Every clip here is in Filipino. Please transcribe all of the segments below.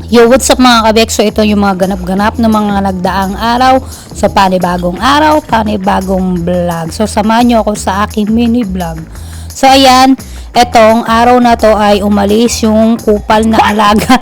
Yo, what's up mga kabek? So ito yung mga ganap-ganap ng mga nagdaang araw. So panibagong araw, panibagong vlog. So samahan nyo ako sa aking mini vlog. So ayan, etong araw na to ay umalis yung kupal na alaga.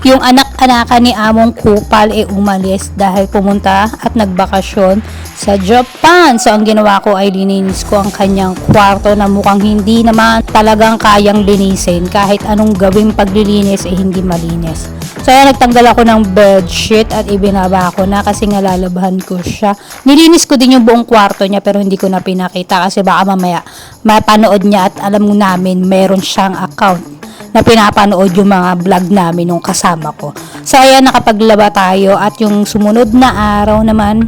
Yung anak-anakan ni among kupal ay umalis dahil pumunta at nagbakasyon sa Japan. So ang ginawa ko ay lininis ko ang kanyang kwarto na mukhang hindi naman talagang kayang linisin. Kahit anong gawing paglilinis ay hindi malinis. So ayan, nagtanggal ako ng bedsheet at ibinaba ko na kasi nga lalabahan ko siya. Nilinis ko din yung buong kwarto niya pero hindi ko na pinakita kasi baka mamaya mapanood niya at alam namin meron siyang account na pinapanood yung mga vlog namin nung kasama ko. So ayan, nakapaglaba tayo at yung sumunod na araw naman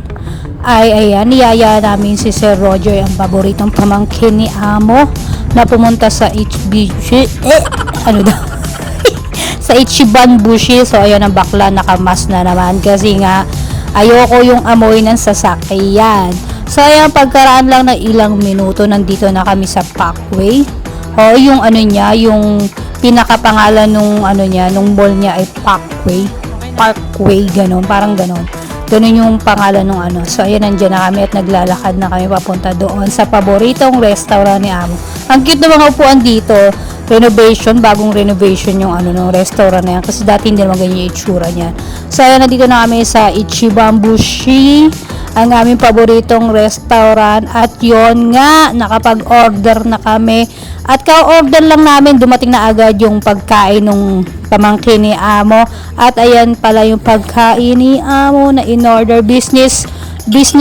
ay ayan, niyaya namin si Sir Roger, ang paboritong pamangkin ni Amo, na pumunta sa sa Ichiban Bushi. So ayan, ang bakla nakamas na naman kasi nga ayoko yung amoy ng sasakyan. So ayan, pagkaraan lang ng ilang minuto nandito na kami sa Parkway. O yung ano niya, yung pinakapangalan nung ano niya, nung mall niya ay Parkway, ganun, parang ganun. Ganun yung pangalan nung ano. So ayan, nandiyan na kami at naglalakad na kami papunta doon sa paboritong restaurant ni Amo. Ang cute ng mga upuan dito. Renovation, bagong renovation yung ano ng restaurant na yan kasi dati hindi naman ganyan yung itsura niya. So ayan, nandito na kami sa Ichiban Bushi, ang aming paboritong restaurant, at yon nga, nakapag-order na kami at ka-order lang namin, dumating na agad yung pagkain nung pamangkin ni Amo. At ayan pala yung pagkain ni Amo na in-order, business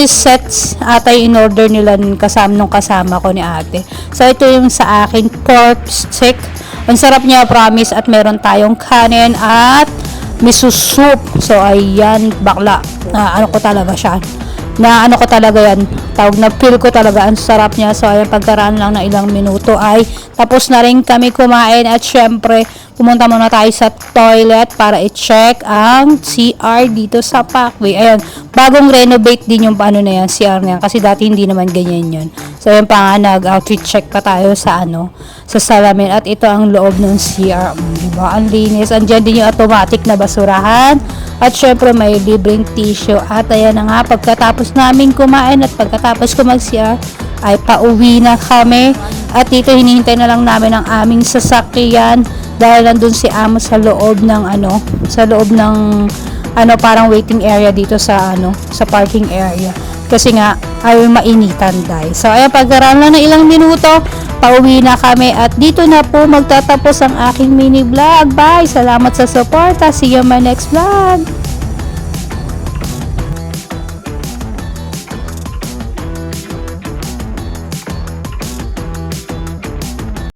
sets ata yung in-order nila nung kasama ko ni ate. So ito yung sa akin, pork stick, ang sarap niya, promise. At meron tayong kanin at miso soup. So ayan, bakla, ano ko talaga siya, yan, tawag na feel ko talaga, ang sarap niya. So ayan, pagkaraan lang ng ilang minuto ay tapos na rin kami kumain at syempre pumunta muna tayo sa toilet para i-check ang CR dito sa Parkway. Ayan, bagong renovate din yung ano na yan, CR na yan, kasi dati hindi naman ganyan yun. So ayan pa nga, nag-outfit check pa tayo sa sa salamin, at ito ang loob ng CR. Diba? Ang linis. Andyan din yung automatic na basurahan. At syempre may libreng tissue. At ayan na nga, pagkatapos namin kumain at pagkatapos ko mag-CR ay pauwi na kami. At dito hinihintay na lang namin ang aming sasakyan dahil nandun si Amo sa loob ng parang waiting area dito sa sa parking area. Kasi nga ay mainitan dahil. So ayan, pagkaraan lang ng ilang minuto, pauwi na kami at dito na po magtatapos ang aking mini vlog. Bye! Salamat sa support. See you in my next vlog.